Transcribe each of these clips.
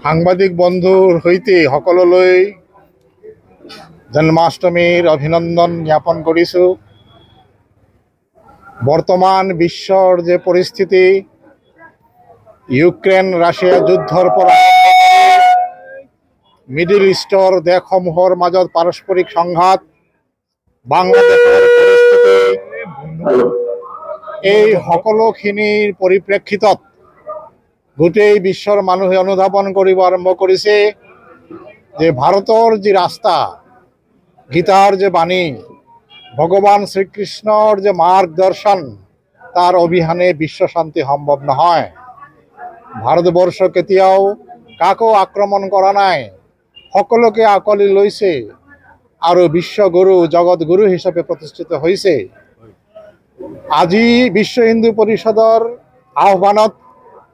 সাংবাদিক বন্ধুৰ সৈতে সকলোলৈ জন্মাষ্টমীৰ অভিনন্দন জ্ঞাপন কৰিছোঁ। বৰ্তমান বিশ্বৰ যে পৰিস্থিতি, ইউক্ৰেইন ৰাছিয়া যুদ্ধৰ পৰা মিডিল ইষ্টৰ দেশসমূহৰ মাজত পাৰস্পৰিক সংঘাত, বাংলাদেশৰ পৰিস্থিতি, এই সকলোখিনিৰ পৰিপ্ৰেক্ষিতত গোটেই বিশ্বৰ মানুহে অনুধাৱন কৰিব আৰম্ভ কৰিছে যে ভাৰতৰ যি ৰাস্তা, গীতাৰ যে বাণী, ভগৱান শ্ৰীকৃষ্ণৰ যে মাৰ্গদৰ্শন, তাৰ অবিহনে বিশ্ব শান্তি সম্ভৱ নহয়। ভাৰতবৰ্ষ কেতিয়াও কাকো আক্ৰমণ কৰা নাই, সকলোকে আঁকোৱালি লৈছে আৰু বিশ্বগুৰু জগতগুৰু হিচাপে প্ৰতিষ্ঠিত হৈছে। আজি বিশ্ব হিন্দু পৰিষদৰ আহ্বানত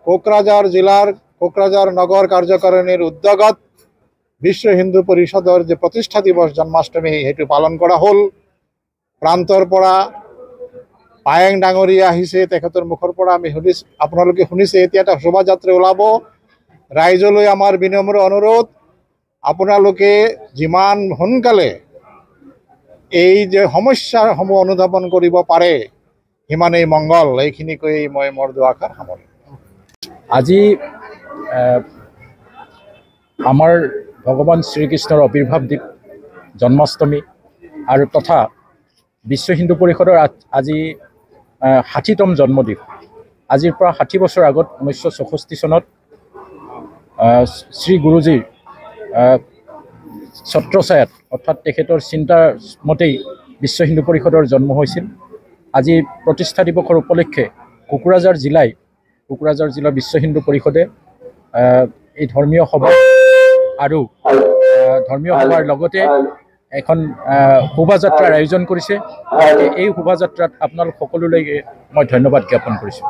কোকৰাঝাৰ জিলাৰ কোকৰাঝাৰ নগৰ কাৰ্যকাৰিণীৰ উদ্যোগত বিশ্ব হিন্দু পৰিষদৰ যে প্ৰতিষ্ঠা দিৱস জন্মাষ্টমী, সেইটো পালন কৰা হ'ল। প্ৰান্তৰ পৰা পায়েং ডাঙৰীয়া আহিছে, তেখেতৰ মুখৰ পৰা আমি শুনিছোঁ, আপোনালোকে শুনিছে। এতিয়া এটা শোভাযাত্ৰা ওলাব। ৰাইজলৈ আমাৰ বিনম্ৰ অনুৰোধ, আপোনালোকে যিমান সোনকালে এই যে সমস্যাসমূহ অনুধাৱন কৰিব পাৰে সিমানেই মংগল। এইখিনি কৈ মই মোৰ দুআষাৰ সামৰিম। আজি আমাৰ ভগৱান শ্ৰীকৃষ্ণৰ আৱিৰ্ভাৱ দিন জন্মাষ্টমী আৰু তথা বিশ্ব হিন্দু পৰিষদৰ আজি ৬০তম জন্মদিন। আজিৰ পৰা ৬০ বছৰ আগত ১৯৬৪ চনত শ্ৰী গুৰুজীৰ ছত্ৰছায়াত অৰ্থাৎ তেখেতৰ চিন্তাৰ মতেই বিশ্ব হিন্দু পৰিষদৰ জন্ম হৈছিল। আজি প্ৰতিষ্ঠা দিৱসৰ উপলক্ষে কোকৰাঝাৰ জিলা বিশ্ব হিন্দু পৰিষদে এই ধৰ্মীয় সভা আৰু ধৰ্মীয় সভাৰ লগতে এখন শোভাযাত্ৰাৰ আয়োজন কৰিছে। এই শোভাযাত্ৰাত আপোনালোক সকলোলৈ মই ধন্যবাদ জ্ঞাপন কৰিছোঁ।